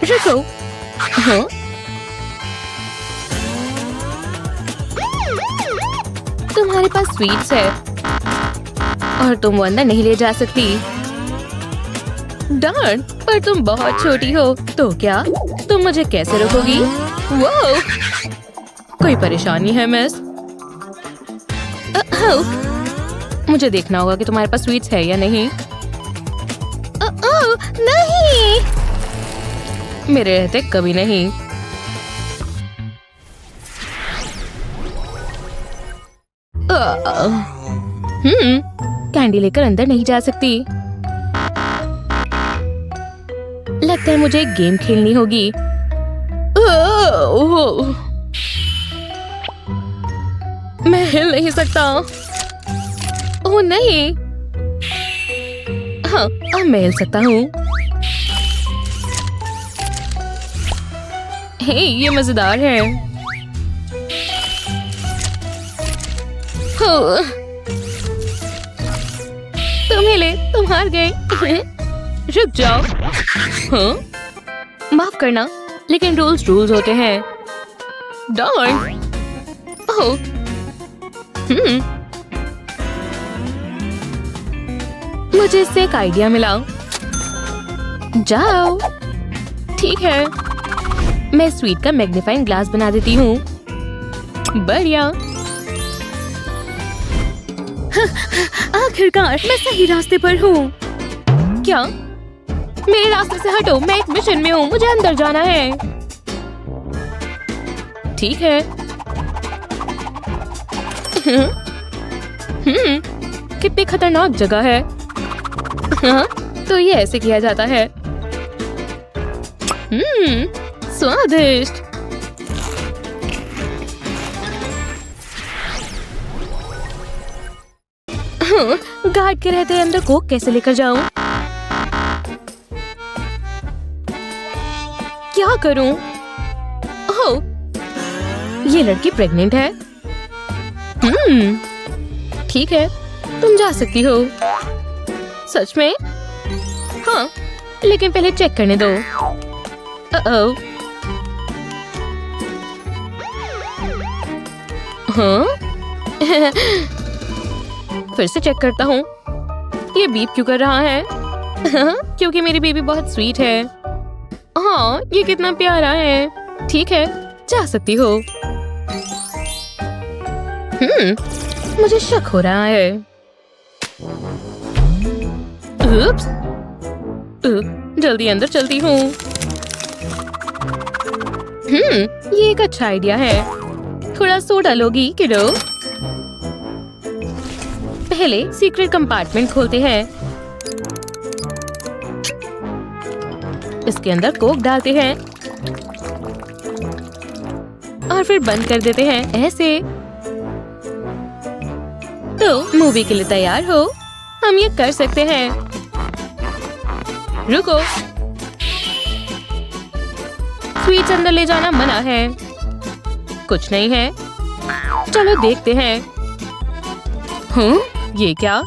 रुको। हाँ? तुम्हारे पास स्वीट्स है और तुम वो अंदर नहीं ले जा सकती। डर्न, पर तुम बहुत छोटी हो, तो क्या तुम मुझे कैसे रोकोगी? वो कोई परेशानी है मिस? मुझे देखना होगा कि तुम्हारे पास स्वीट्स है या नहीं। नहीं, मेरे रहते कभी नहीं। कैंडी लेकर अंदर नहीं जा सकती। लगता है मुझे एक गेम खेलनी होगी। मैं हिल नहीं सकता। ओह नहीं। हाँ, अब मैं हिल सकता हूँ। हे, ये मजेदार है। तुम हिले, तुम हार गए। रुक जाओ। हाँ? माफ करना, लेकिन रूल्स रूल्स होते हैं। डॉन। ओह। मुझे इससे एक आइडिया मिला। जाओ। ठीक है, मैं स्वीट का मैग्नीफाइंग ग्लास बना देती हूँ। बढ़िया। आखिरकार मैं सही रास्ते पर हूँ। क्या? मेरे रास्ते से हटो, मैं एक मिशन में हूँ, मुझे अंदर जाना है। ठीक है। कितनी खतरनाक जगह है। हाँ, तो ये ऐसे किया जाता है। स्वादिष्ट। गार्ड के रहते अंदर कोक कैसे लेकर जाऊं? क्या करूं? ओह, ये लड़की प्रेग्नेंट है। ठीक है, तुम जा सकती हो। सच में? हाँ, लेकिन पहले चेक करने दो। हाँ? फिर से चेक करता हूँ। ये बीप क्यों कर रहा है? क्योंकि मेरी बेबी बहुत स्वीट है। हाँ, ये कितना प्यारा है। ठीक है, जा सकती हो। मुझे शक हो रहा है। उप्स। जल्दी अंदर चलती हूँ। ये एक अच्छा आइडिया है। थोड़ा सोडा लोगी किडो? पहले सीक्रेट कंपार्टमेंट खोलते हैं। इसके अंदर कोक डालते हैं और फिर बंद कर देते हैं ऐसे। तो मूवी के लिए तैयार हो? हम ये कर सकते हैं। रुको, स्वीट्स अंदर ले जाना मना है। कुछ नहीं है, चलो देखते हैं। ये क्या?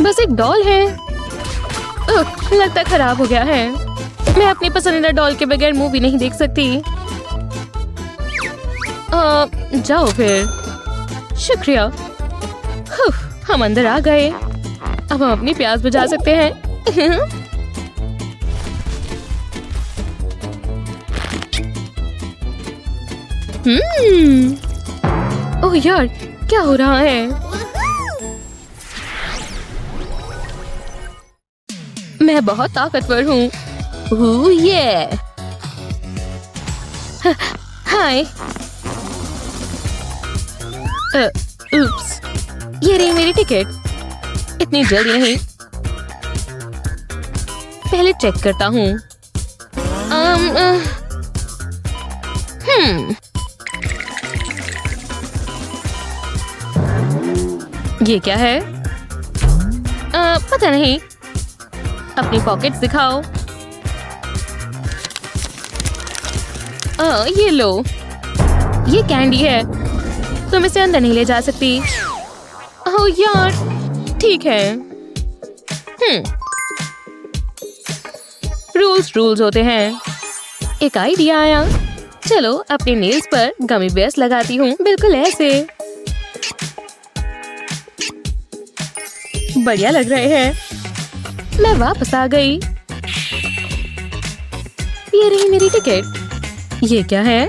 बस एक डॉल है। लगता है खराब हो गया है। मैं अपनी पसंदीदा डॉल के बगैर मूवी नहीं देख सकती। जाओ फिर। शुक्रिया। हम अंदर आ गए। अब हम अपनी प्यास बुझा सकते हैं। ओह यार, क्या हो रहा है? मैं बहुत ताकतवर हूँ। ये हाय। उप्स, ये रही मेरी टिकट। इतनी जल्दी नहीं, पहले चेक करता हूँ। ये क्या है? पता नहीं। अपनी पॉकेट्स दिखाओ। ये लो, ये कैंडी है। तुम इसे अंदर नहीं ले जा सकती। ओह यार, ठीक है। रूल्स रूल्स होते हैं। एक आइडिया आया। चलो अपने नेल्स पर गमी बेयर्स लगाती हूँ, बिल्कुल ऐसे। बढ़िया लग रहे हैं। मैं वापस आ गई। ये रही मेरी टिकट। ये क्या है?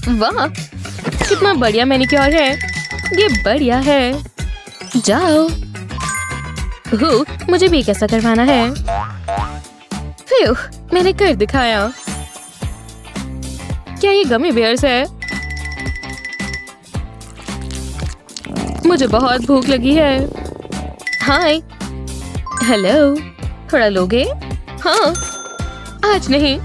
वाह, कितना बढ़िया मैनिक्योर है। ये बढ़िया है। जाओ। मुझे भी कैसा करवाना है। फिर मैंने कर दिखाया। क्या ये गमी बेयर्स है? मुझे बहुत भूख लगी है। हाय। हेलो, थोड़ा लोगे? हाँ, आज नहीं।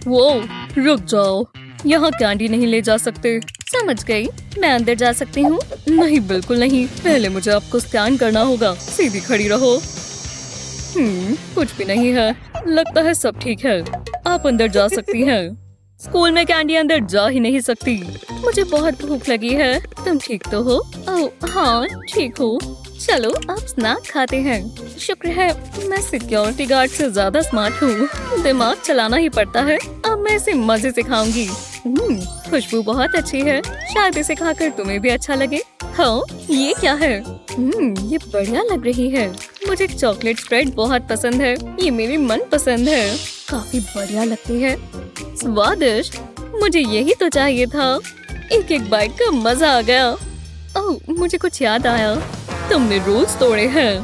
वो रुक जाओ, यहाँ कैंडी नहीं ले जा सकते। समझ गई, मैं अंदर जा सकती हूँ? नहीं, बिल्कुल नहीं। पहले मुझे आपको स्कैन करना होगा। सीधी खड़ी रहो। कुछ भी नहीं है। लगता है सब ठीक है। आप अंदर जा सकती हैं। स्कूल में कैंडी अंदर जा ही नहीं सकती। मुझे बहुत भूख लगी है। तुम ठीक तो हो? ओह हाँ, ठीक हूँ। चलो अब स्नैक खाते हैं। शुक्र है मैं सिक्योरिटी गार्ड से ज्यादा स्मार्ट हूँ। दिमाग चलाना ही पड़ता है। अब मैं इसे मजे से खाऊंगी। खुशबू बहुत अच्छी है। शायद इसे खाकर तुम्हें भी अच्छा लगे। हाँ, ये क्या है? ये बढ़िया लग रही है। मुझे चॉकलेट स्प्रेड बहुत पसंद है। ये मेरी मन पसंद है। काफी बढ़िया लगती है। स्वादिष्ट। मुझे यही तो चाहिए था। एक एक बाइट का मजा आ गया। ओह, मुझे कुछ याद आया। तुमने रूल्स तोड़े हैं।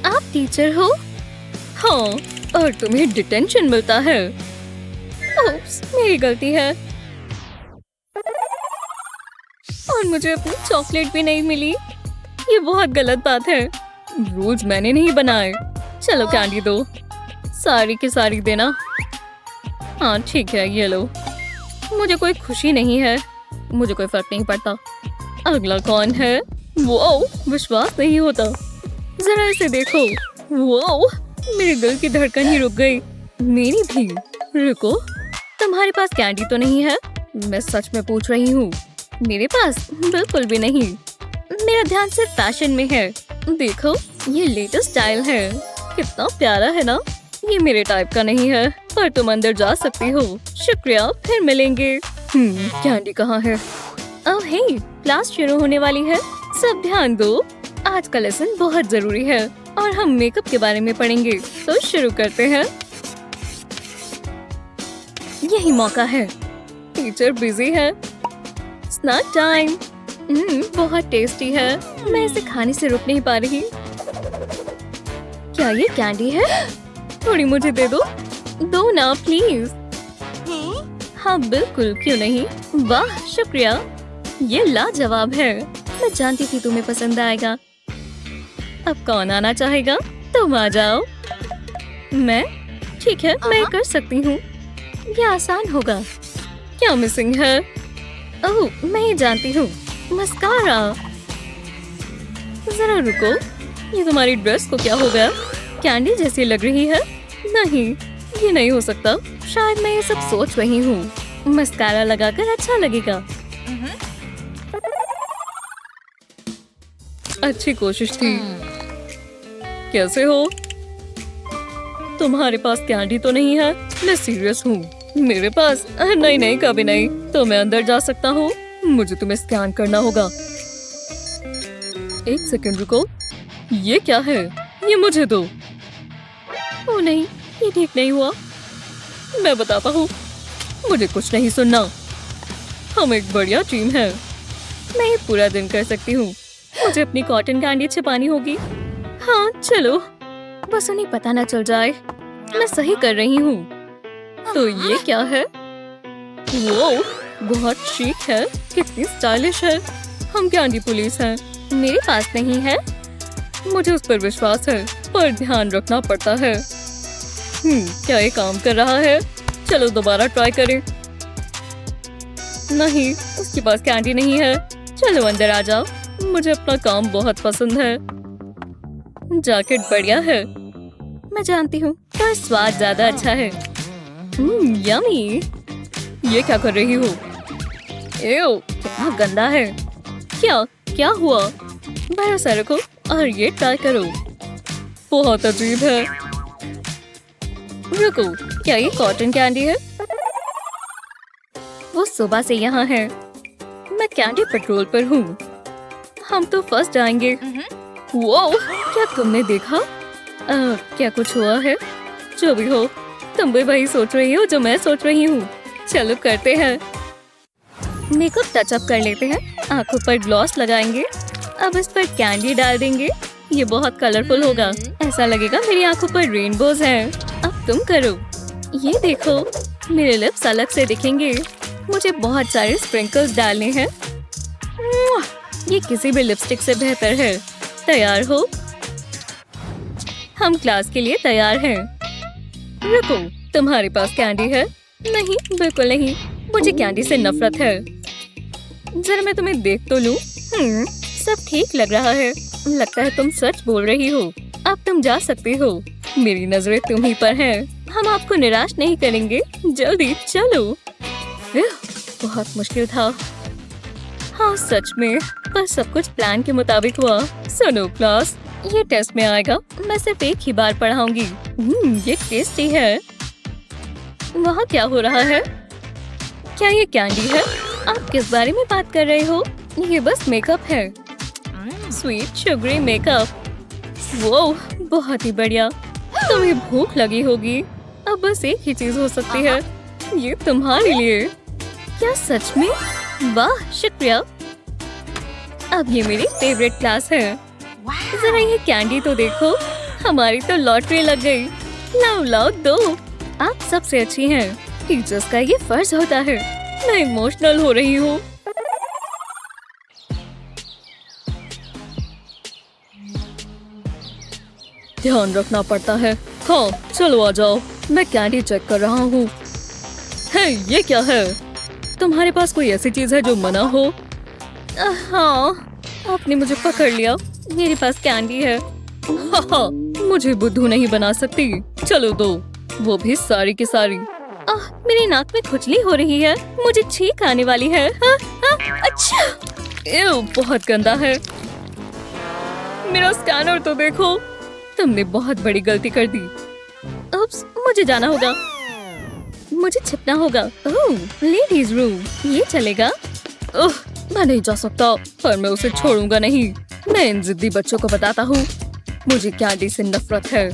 आप टीचर हो? हाँ, और तुम्हें डिटेंशन मिलता है। ओप्स, मेरी गलती है। और मुझे अपनी चॉकलेट भी नहीं मिली। ये बहुत गलत बात है। रूल्स मैंने नहीं बनाए। चलो कैंडी दो। सारी की सारी देना। हाँ ठीक है, ये लो। मुझे कोई खुशी नहीं है। मुझे कोई फर्क नहीं पड़ता। अगला कौन है? वो विश्वास नहीं होता। जरा इसे देखो। वो मेरे दिल की धड़कन ही रुक गई। मेरी भी। रुको, तुम्हारे पास कैंडी तो नहीं है? मैं सच में पूछ रही हूँ। मेरे पास बिल्कुल भी नहीं। मेरा ध्यान सिर्फ फैशन में है। देखो, ये लेटेस्ट स्टाइल है। कितना प्यारा है ना? ये मेरे टाइप का नहीं है, पर तुम अंदर जा सकती हो। शुक्रिया, फिर मिलेंगे। कैंडी कहाँ है? ओह हे, क्लास शुरू होने वाली है। सब ध्यान दो। आज का लेसन बहुत जरूरी है और हम मेकअप के बारे में पढ़ेंगे। तो शुरू करते हैं। यही मौका है। टीचर बिजी है। Snack time. बहुत टेस्टी है। मैं इसे खाने से रुक नहीं पा रही। क्या ये कैंडी है? थोड़ी मुझे दे दो। दो ना प्लीज। हाँ बिल्कुल, क्यों नहीं। वाह शुक्रिया, ये लाजवाब है। मैं जानती थी तुम्हें पसंद आएगा। अब कौन आना चाहेगा? तुम आ जाओ। मैं? ठीक है, मैं कर सकती हूँ। ये आसान होगा। क्या मिसिंग है? ओह, मैं ये जानती हूँ। मस्कारा। जरा रुको, ये तुम्हारी ड्रेस को क्या हो गया? कैंडी जैसी लग रही है। नहीं, ये नहीं हो सकता। शायद मैं ये सब सोच रही हूँ। मस्कारा लगाकर अच्छा लगेगा। अच्छी कोशिश थी। कैसे हो? तुम्हारे पास कैंडी तो नहीं है? मैं सीरियस हूँ। मेरे पास? नहीं नहीं, कभी नहीं। तो मैं अंदर जा सकता हूँ? मुझे तुम्हें स्कैन करना होगा। एक सेकंड रुको। ये क्या है? ये मुझे दो। ओ नहीं, ये ठीक नहीं हुआ। मैं बताता हूँ। मुझे कुछ नहीं सुनना। हम एक बढ़िया टीम है। मैं ये पूरा दिन कर सकती हूँ। मुझे अपनी कॉटन कैंडी छिपानी होगी। हाँ चलो, बस उन्हें पता न चल जाए। मैं सही कर रही हूँ। तो ये क्या है? वो बहुत शीक है। कितनी स्टाइलिश है। हम कैंडी पुलिस हैं। मेरे पास नहीं है। मुझे उस पर विश्वास है, पर ध्यान रखना पड़ता है। क्या ये काम कर रहा है? चलो दोबारा ट्राई करें। नहीं, उसके पास कैंडी नहीं है। चलो अंदर आ जाओ। मुझे अपना काम बहुत पसंद है। जैकेट बढ़िया है। मैं जानती हूँ, पर स्वाद ज्यादा अच्छा है। यम्मी। ये क्या कर रही हो? एओ, कितना गंदा है। क्या क्या हुआ? भरोसा रखो और ये ट्राई करो। बहुत अजीब है। रुको, क्या ये कॉटन कैंडी है? वो सुबह से यहाँ है। मैं कैंडी पेट्रोल पर हूँ। हम तो फर्स्ट आएंगे। वो क्या तुमने देखा? क्या कुछ हुआ है? जो भी हो, तुम भी वही सोच रही हो जो मैं सोच रही हूँ। चलो करते हैं। मेकअप टचअप कर लेते हैं। आंखों पर ग्लॉस लगाएंगे। अब इस पर कैंडी डाल देंगे। ये बहुत कलरफुल होगा। ऐसा लगेगा मेरी आंखों पर रेनबोज हैं। अब तुम करो। ये देखो, मेरे लिप्स अलग से दिखेंगे। मुझे बहुत सारे स्प्रिंकल्स डालने हैं। ये किसी भी लिपस्टिक से बेहतर है। तैयार हो? हम क्लास के लिए तैयार हैं। रुको, तुम्हारे पास कैंडी है? नहीं, बिल्कुल नहीं। मुझे कैंडी से नफरत है। जरा मैं तुम्हें देख तो लूं। सब ठीक लग रहा है। लगता है तुम सच बोल रही हो। अब तुम जा सकती हो। मेरी नजरें तुम ही पर हैं। हम आपको निराश नहीं करेंगे। जल्दी चलो। बहुत मुश्किल था। हाँ सच में, पर सब कुछ प्लान के मुताबिक हुआ। सुनो क्लास, ये टेस्ट में आएगा। मैं सिर्फ एक ही बार पढ़ाऊंगी। ये टेस्टी है। वहाँ क्या हो रहा है? क्या ये कैंडी है? आप किस बारे में बात कर रहे हो? ये बस मेकअप है। Sweet sugary makeup. वो बहुत ही बढ़िया। तुम्हें भूख लगी होगी। अब बस एक ही चीज हो सकती है। ये तुम्हारे लिए। क्या सच में? वाह, शुक्रिया। अब ये मेरी फेवरेट क्लास है। जरा ये कैंडी तो देखो। हमारी तो लॉटरी लग गई। लाओ लाओ दो। आप सबसे अच्छी हैं। टीचर्स का ये फर्ज होता है। मैं इमोशनल हो रही हूँ। ध्यान रखना पड़ता है। हाँ चलो आ जाओ, मैं कैंडी चेक कर रहा हूँ। हे, ये क्या है? तुम्हारे पास कोई ऐसी चीज है जो मना हो? हाँ, आपने मुझे पकड़ लिया। मेरे पास कैंडी है। हाँ, मुझे बुद्धू नहीं बना सकती। चलो दो, वो भी सारी की सारी। मेरी नाक में खुजली हो रही है। मुझे छींक आने वाली है। अच्छा, बहुत गंदा है। मेरा स्कैनर तो देखो। तुमने बहुत बड़ी गलती कर दी। उप्स, मुझे जाना होगा। मुझे छिपना होगा। ओह, लेडीज रूम, ये चलेगा? ओह, मैं नहीं जा सकता, पर मैं उसे छोड़ूंगा नहीं। मैं इन जिद्दी बच्चों को बताता हूँ। मुझे कैंडी से नफरत है।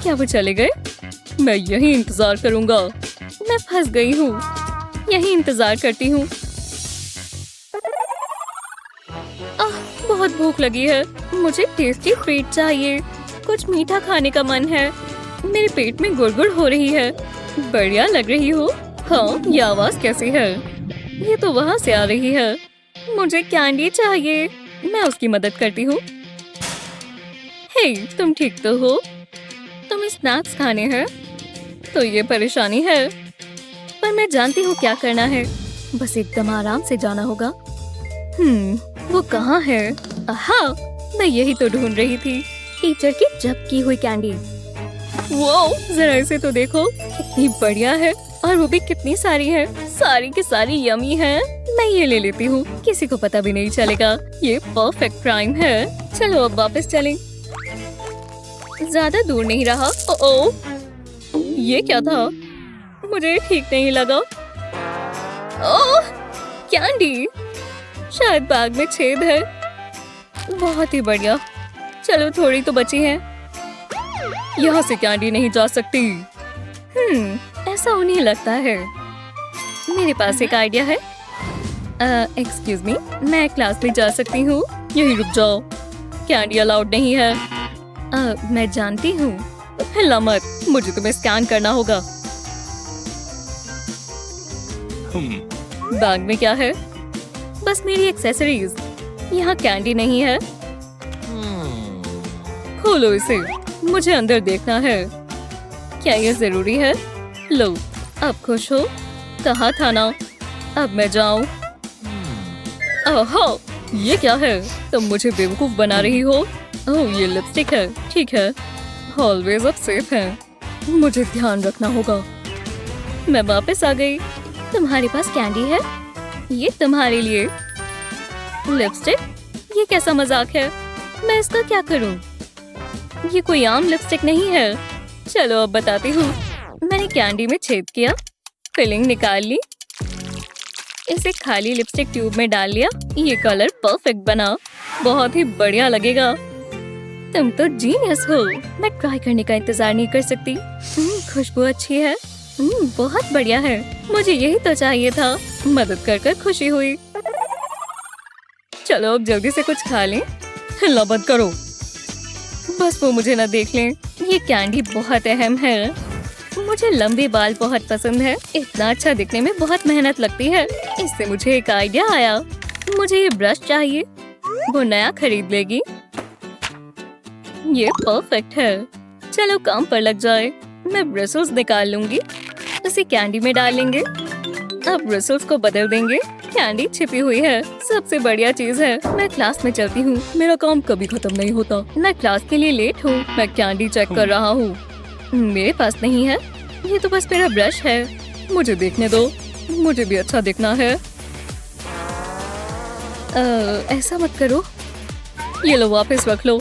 क्या वो चले गए? मैं यही इंतजार करूंगा। मैं फंस गई हूँ। यही इंतजार करती हूँ। बहुत भूख लगी है। मुझे टेस्टी ट्रीट चाहिए। कुछ मीठा खाने का मन है। मेरे पेट में गुड़गुड़ हो रही है। बढ़िया लग रही हो। हाँ, ये आवाज कैसी है? ये तो वहाँ से आ रही है। मुझे कैंडी चाहिए। मैं उसकी मदद करती हूँ। हे, तुम ठीक तो हो? तुम्हें स्नैक्स खाने हैं? तो ये परेशानी है, पर मैं जानती हूँ क्या करना है। बस एकदम आराम से जाना होगा। वो कहाँ है? हाँ, मैं यही तो ढूंढ रही थी। टीचर की जब की हुई कैंडी। वो जरा इसे तो देखो, कितनी बढ़िया है। और वो भी कितनी सारी है। सारी की सारी यमी है। मैं ये ले लेती हूँ। किसी को पता भी नहीं चलेगा। ये परफेक्ट क्राइम है। चलो अब वापस चलें। ज्यादा दूर नहीं रहा। ओ, ये क्या था? मुझे ठीक नहीं लगा। ओह, कैंडी। शायद बैग में छेद है। बहुत ही बढ़िया। चलो थोड़ी तो बची है। यहाँ से कैंडी नहीं जा सकती। ऐसा उन्हें लगता है। मेरे पास एक आइडिया है। एक्सक्यूज मी, मैं क्लास में जा सकती हूँ? यहीं रुक जाओ। कैंडी अलाउड नहीं है। मैं जानती हूँ। हिला मत, मुझे तुम्हें स्कैन करना होगा। बैग में क्या है? बस मेरी एक्सेसरीज। यहाँ कैंडी नहीं है। खोलो इसे, मुझे अंदर देखना है। क्या ये जरूरी है? लो, अब खुश हो? कहाँ था ना? अब मैं जाऊँ? ओह, ये क्या है? तुम मुझे बेवकूफ बना रही हो। ओह, ये लिपस्टिक है। ठीक है, ऑलवेज अब सेफ है। मुझे ध्यान रखना होगा। मैं वापस आ गई। तुम्हारे पास कैंडी है? ये तुम्हारे लिए। लिपस्टिक? ये कैसा मजाक है? मैं इसका क्या करूं? ये कोई आम लिपस्टिक नहीं है। चलो अब बताती हूँ। मैंने कैंडी में छेद किया, फिलिंग निकाल ली, इसे खाली लिपस्टिक ट्यूब में डाल लिया। ये कलर परफेक्ट बना, बहुत ही बढ़िया लगेगा। तुम तो जीनियस हो। मैं ट्राई करने का इंतजार नहीं कर सकती। खुशबू अच्छी है। बहुत बढ़िया है। मुझे यही तो चाहिए था। मदद कर कर खुशी हुई। चलो अब जल्दी से कुछ खा लें। हिलना बंद करो, बस वो मुझे न देख लें। ये कैंडी बहुत अहम है। मुझे लंबे बाल बहुत पसंद है। इतना अच्छा दिखने में बहुत मेहनत लगती है। इससे मुझे एक आइडिया आया। मुझे ये ब्रश चाहिए। वो नया खरीद लेगी। ये परफेक्ट है। चलो काम पर लग जाए। मैं ब्रसल्स निकाल लूंगी, उसे कैंडी में डालेंगे। अब ब्रसल्स को बदल देंगे। कैंडी छिपी हुई है। सबसे बढ़िया चीज है। मैं क्लास में चलती हूँ। मेरा काम कभी खत्म नहीं होता। मैं क्लास के लिए लेट हूँ। मैं कैंडी चेक कर रहा हूँ। मेरे पास नहीं है। ये तो बस मेरा ब्रश है। मुझे देखने दो, मुझे भी अच्छा दिखना है। ऐसा मत करो। ये लो वापस रख लो।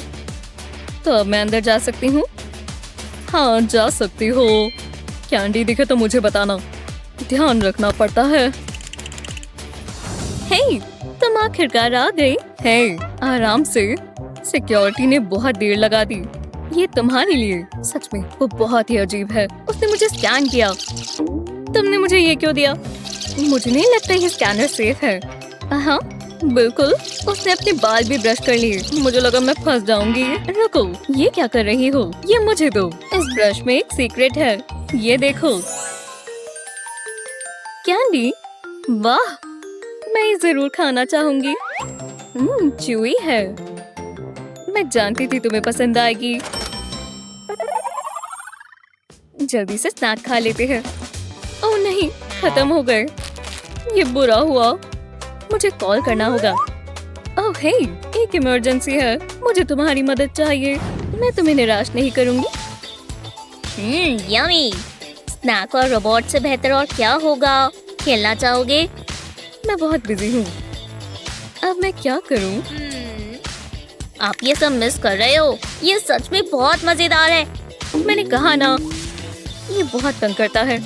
तो अब मैं अंदर जा सकती हूँ? हाँ जा सकती हो। कैंडी दिखे तो मुझे बताना, ध्यान रखना पड़ता है। हे, तुम आखिरकार आ गई। हे, आराम से। सिक्योरिटी ने बहुत देर लगा दी। ये तुम्हारे लिए। सच में वो बहुत ही अजीब है। उसने मुझे स्कैन किया। तुमने मुझे ये क्यों दिया? मुझे नहीं लगता ये स्कैनर सेफ है। हाँ बिल्कुल। उसने अपने बाल भी ब्रश कर लिए। मुझे लगा मैं फंस जाऊंगी। रुको, ये क्या कर रही हो? ये मुझे दो। इस ब्रश में एक सीक्रेट है। ये देखो, कैंडी। वाह, मैं ये जरूर खाना चाहूंगी। च्यूई है। मैं जानती थी तुम्हें पसंद आएगी। जल्दी से स्नैक खा लेते हैं। ओह नहीं, खत्म हो गए। ये बुरा हुआ। मुझे कॉल करना होगा। ओह हे, एक इमरजेंसी है। मुझे तुम्हारी मदद चाहिए। मैं तुम्हें निराश नहीं करूंगी। यम्मी। स्नैक और रोबोट से बेहतर और क्या होगा? खेलना चाहोगे? मैं बहुत बिजी हूँ। अब मैं क्या करूँ? आप ये सब मिस कर रहे हो। ये सच में बहुत मजेदार है। मैंने कहा ना, ये बहुत तंग करता है।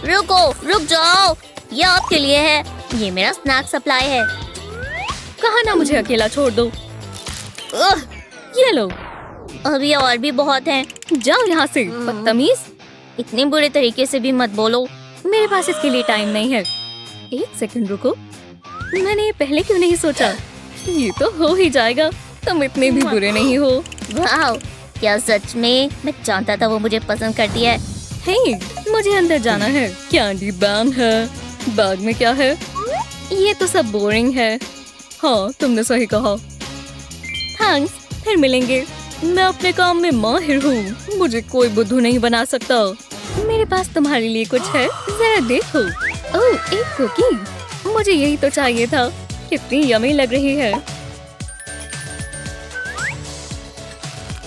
रुक जाओ। ये आपके लिए है। ये मेरा स्नैक सप्लाई है। कहा ना मुझे अकेला छोड़ दो। ये लो। अभी और भी बहुत हैं। जाओ यहाँ से, बदतमीज। इतने बुरे तरीके से भी मत बोलो। मेरे पास इसके लिए टाइम नहीं है। एक सेकंड रुको। मैंने ये पहले क्यों नहीं सोचा? ये तो हो ही जाएगा। तुम इतने भी बुरे नहीं हो। वाह, क्या सच में? मैं जानता था वो मुझे पसंद करती है। हे, मुझे अंदर जाना है। कैंडी बैन है। बैग में क्या है? ये तो सब बोरिंग है। हाँ तुमने सही कहा। थैंक्स, फिर मिलेंगे। मैं अपने काम में माहिर हूँ। मुझे कोई बुद्धू नहीं बना सकता। मेरे पास तुम्हारे लिए कुछ है, जरा देखो। ओह, एक कुकी। मुझे यही तो चाहिए था। कितनी यमी लग रही है।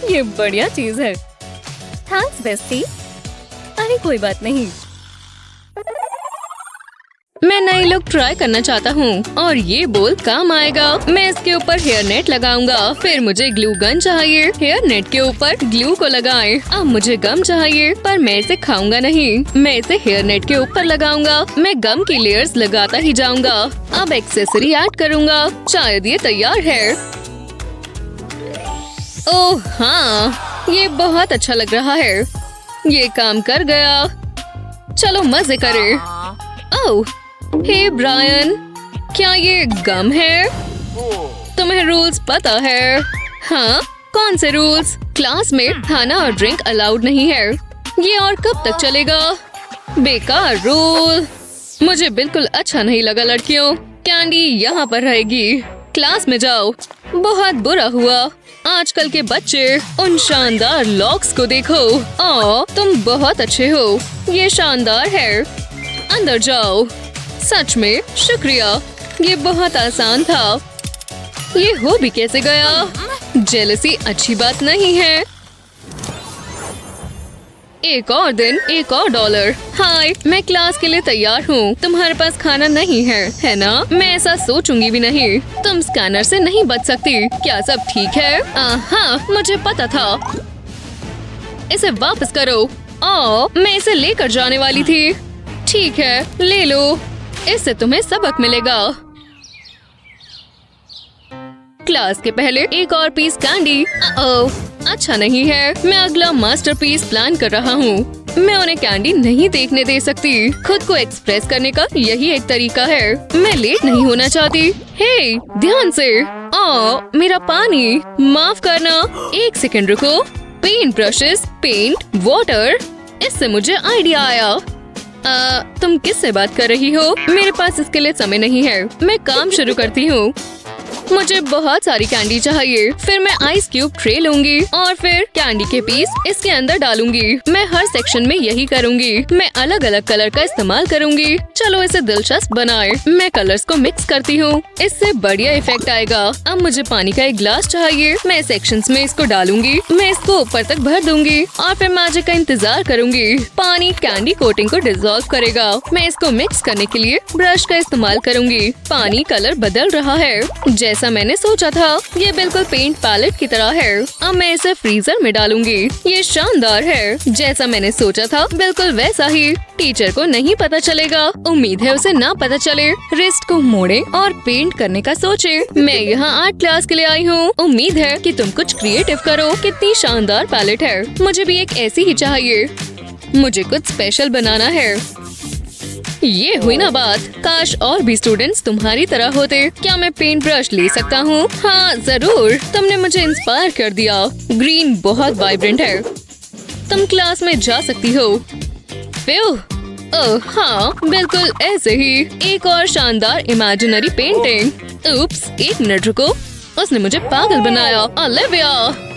ये बढ़िया चीज है। Thanks bestie. अरे कोई बात नहीं। मैं नई लुक ट्राई करना चाहता हूँ और ये बोल काम आएगा। मैं इसके ऊपर हेयर नेट लगाऊंगा। फिर मुझे ग्लू गन चाहिए। हेयर नेट के ऊपर ग्लू को लगाएं। अब मुझे गम चाहिए, पर मैं इसे खाऊंगा नहीं। मैं इसे हेयर नेट के ऊपर लगाऊंगा। मैं गम की लेयर्स लगाता ही जाऊंगा। अब एक्सेसरी ऐड करूंगा। शायद ये तैयार है। ओह हाँ, ये बहुत अच्छा लग रहा है। ये काम कर गया। चलो मजे करें। ओह हे ब्रायन, क्या ये गम है? तुम्हें रूल्स पता है? हाँ, कौन से रूल्स? क्लास में खाना और ड्रिंक अलाउड नहीं है। ये और कब तक चलेगा? बेकार रूल। मुझे बिल्कुल अच्छा नहीं लगा लड़कियों। कैंडी यहाँ पर रहेगी। क्लास में जाओ। बहुत बुरा हुआ। आजकल के बच्चे, उन शानदार लॉक्स को देखो। तुम बहुत अच्छे हो। ये शानदार है। अंदर जाओ। सच में शुक्रिया। ये बहुत आसान था। ये हो भी कैसे गया? जेलसी अच्छी बात नहीं है। एक और दिन, एक और डॉलर। हाय, मैं क्लास के लिए तैयार हूँ। तुम्हारे पास खाना नहीं है ना? मैं ऐसा सोचूंगी भी नहीं। तुम स्कैनर से नहीं बच सकती। क्या सब ठीक है? हाँ, मुझे पता था। इसे वापस करो। मैं इसे लेकर जाने वाली थी। ठीक है, ले लो। इससे तुम्हें सबक मिलेगा। क्लास के पहले एक और पीस कैंडी। अच्छा नहीं है। मैं अगला मास्टरपीस प्लान कर रहा हूँ। मैं उन्हें कैंडी नहीं देखने दे सकती। खुद को एक्सप्रेस करने का यही एक तरीका है। मैं लेट नहीं होना चाहती। हे, ध्यान से। मेरा पानी। माफ करना। एक सेकंड रुको। Paint brushes, paint, water. इससे मुझे आइडिया आया। तुम किससे बात कर रही हो? मेरे पास इसके लिए समय नहीं है। मैं काम शुरू करती हूँ। मुझे बहुत सारी कैंडी चाहिए। फिर मैं आइस क्यूब ट्रे लूंगी और फिर कैंडी के पीस इसके अंदर डालूंगी। मैं हर सेक्शन में यही करूंगी। मैं अलग अलग कलर का इस्तेमाल करूंगी। चलो इसे दिलचस्प बनाए। मैं कलर्स को मिक्स करती हूँ। इससे बढ़िया इफेक्ट आएगा। अब मुझे पानी का एक ग्लास चाहिए। मैं सेक्शंस में इसको डालूंगी। मैं इसको ऊपर तक भर दूंगी और फिर मैजिक का इंतजार करूंगी। पानी कैंडी कोटिंग को डिसॉल्व करेगा। मैं इसको मिक्स करने के लिए ब्रश का इस्तेमाल करूंगी। पानी कलर बदल रहा है। जैसा मैंने सोचा था, ये बिल्कुल पेंट पैलेट की तरह है। अब मैं इसे फ्रीजर में डालूंगी। ये शानदार है। जैसा मैंने सोचा था, बिल्कुल वैसा ही। टीचर को नहीं पता चलेगा। उम्मीद है उसे ना पता चले। रिस्ट को मोड़े और पेंट करने का सोचे। मैं यहाँ आर्ट क्लास के लिए आई हूँ। उम्मीद है कि तुम कुछ क्रिएटिव करो। कितनी शानदार पैलेट है। मुझे भी एक ऐसी ही चाहिए। मुझे कुछ स्पेशल बनाना है। ये हुई ना बात। काश और भी स्टूडेंट्स तुम्हारी तरह होते। क्या मैं पेंट ब्रश ले सकता हूँ? हाँ जरूर। तुमने मुझे इंस्पायर कर दिया। ग्रीन बहुत वाइब्रेंट है। तुम क्लास में जा सकती हो। हाँ, बिल्कुल ऐसे ही। एक और शानदार इमेजिनरी पेंटिंग। उप्स, एक मिनट रुको। उसने मुझे पागल बनाया। ओलिविया।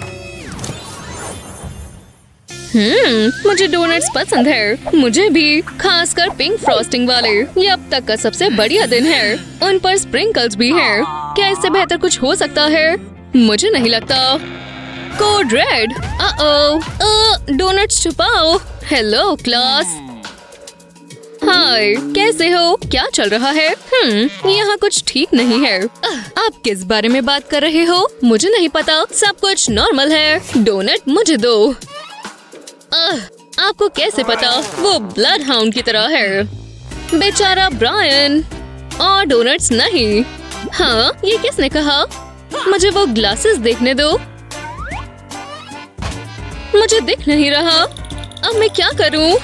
मुझे डोनट्स पसंद है। मुझे भी, खासकर पिंक फ्रॉस्टिंग वाले। ये अब तक का सबसे बढ़िया दिन है। उन पर स्प्रिंकल्स भी हैं। क्या इससे बेहतर कुछ हो सकता है? मुझे नहीं लगता। Code red. डोनट्स छुपाओ। Hello class. हाय, कैसे हो? क्या चल रहा है? यहाँ कुछ ठीक नहीं है। आप किस बारे में बात कर रहे हो? मुझे नहीं पता। सब कुछ नॉर्मल है। डोनट मुझे दो। आपको कैसे पता? वो ब्लड हाउंड की तरह है। बेचारा ब्रायन। और डोनट्स नहीं। हाँ, ये किसने कहा? मुझे वो ग्लासेस देखने दो। मुझे दिख नहीं रहा। अब मैं क्या करूं?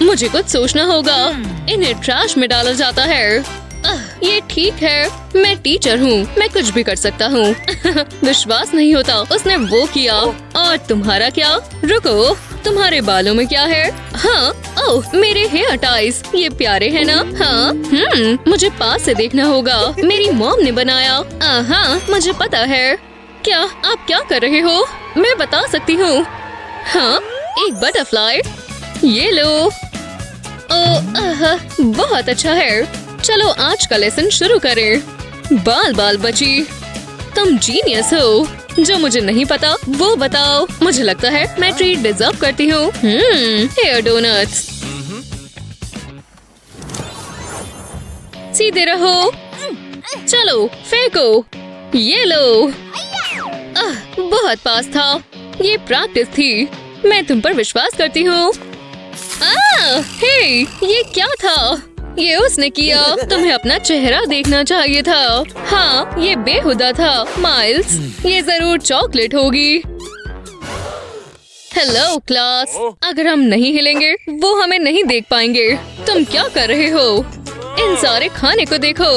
मुझे कुछ सोचना होगा। इन्हें ट्रैश में डाला जाता है। ये ठीक है। मैं टीचर हूँ। मैं कुछ भी कर सकता हूँ। विश्वास नहीं होता। उसने वो किया। और तुम्हारा क्या? रुको, तुम्हारे बालों में क्या है? हाँ, ओह, मेरे हेयर टाइज। ये प्यारे हैं ना? हाँ, मुझे पास से देखना होगा। मेरी मॉम ने बनाया। हाँ, मुझे पता है। क्या आप क्या कर रहे हो? मैं बता सकती हूँ। हाँ, एक बटरफ्लाई। ये लो। बहुत अच्छा है। चलो आज का लेसन शुरू करें। बाल बाल बची, तुम जीनियस हो। जो मुझे नहीं पता वो बताओ। मुझे लगता है मैं ट्रीट डिजर्व करती हूँ। Hair donuts. सीधे रहो। चलो फेंको। ये लो। बहुत पास था। ये प्रैक्टिस थी। मैं तुम पर विश्वास करती हूँ। हे, ये क्या था? ये उसने किया। तुम्हें अपना चेहरा देखना चाहिए था। हाँ, ये बेहुदा था। माइल्स, ये जरूर चॉकलेट होगी। Hello class. अगर हम नहीं हिलेंगे वो हमें नहीं देख पाएंगे। तुम क्या कर रहे हो? इन सारे खाने को देखो।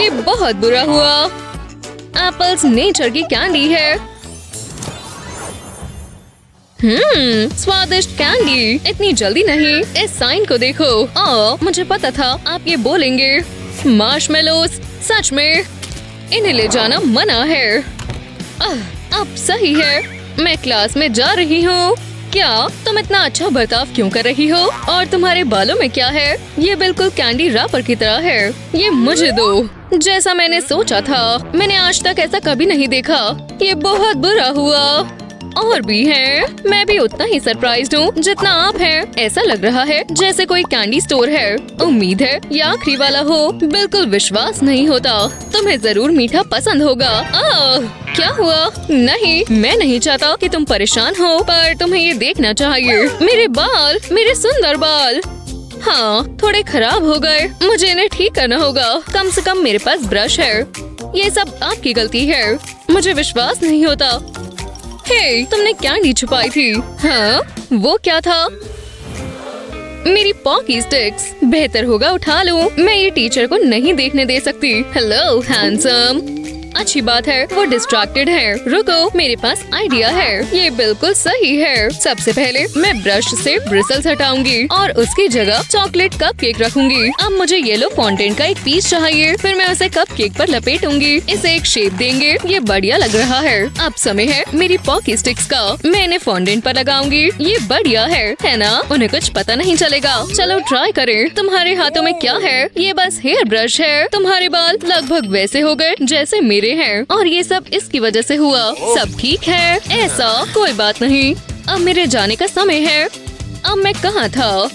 ये बहुत बुरा हुआ। एप्पल्स नेचर की कैंडी है। स्वादिष्ट कैंडी। इतनी जल्दी नहीं। इस साइन को देखो। मुझे पता था आप ये बोलेंगे। मार्शमेलोस। सच में इन्हें ले जाना मना है। अब सही है। मैं क्लास में जा रही हूँ। क्या तुम इतना अच्छा बर्ताव क्यों कर रही हो? और तुम्हारे बालों में क्या है? ये बिल्कुल कैंडी रैपर की तरह है। ये मुझे दो। जैसा मैंने सोचा था। मैंने आज तक ऐसा कभी नहीं देखा। ये बहुत बुरा हुआ। और भी है। मैं भी उतना ही सरप्राइज्ड हूँ जितना आप हैं। ऐसा लग रहा है जैसे कोई कैंडी स्टोर है। उम्मीद है ये आखिरी वाला हो। बिल्कुल विश्वास नहीं होता। तुम्हें जरूर मीठा पसंद होगा। क्या हुआ? नहीं, मैं नहीं चाहता कि तुम परेशान हो, पर तुम्हें ये देखना चाहिए। मेरे बाल, मेरे सुंदर बाल। हाँ, थोड़े खराब हो गए। मुझे इन्हें ठीक करना होगा। कम से कम मेरे पास ब्रश है। ये सब आपकी गलती है। मुझे विश्वास नहीं होता। हे, तुमने कैंडी छुपाई थी। हाँ, वो क्या था? मेरी पॉकी स्टिक्स। बेहतर होगा उठा लूं। मैं ये टीचर को नहीं देखने दे सकती। Hello handsome. अच्छी बात है, वो डिस्ट्रैक्टेड है। रुको, मेरे पास आइडिया है। ये बिल्कुल सही है। सबसे पहले मैं ब्रश से ब्रिसल्स हटाऊंगी और उसकी जगह चॉकलेट कपकेक रखूंगी। अब मुझे येलो फॉन्टेन का एक पीस चाहिए। फिर मैं उसे कपकेक पर लपेटूंगी। इसे एक शेप देंगे। ये बढ़िया लग रहा है। अब समय है मेरी पॉकी स्टिक्स का। मैं इन्हें फॉन्टेन पर लगाऊंगी। ये बढ़िया है ना? उन्हें कुछ पता नहीं चलेगा। चलो ट्राई करें। तुम्हारे हाथों में क्या है? ये बस हेयर ब्रश है। तुम्हारे बाल लगभग वैसे हो गए जैसे मेरे हैं, और ये सब इसकी वजह से हुआ। सब ठीक है? ऐसा कोई बात नहीं। अब मेरे जाने का समय है। अब मैं कहाँ था?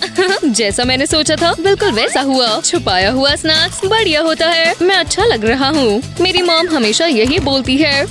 जैसा मैंने सोचा था बिल्कुल वैसा हुआ। छुपाया हुआ स्नैक्स बढ़िया होता है। मैं अच्छा लग रहा हूँ। मेरी मॉम हमेशा यही बोलती है।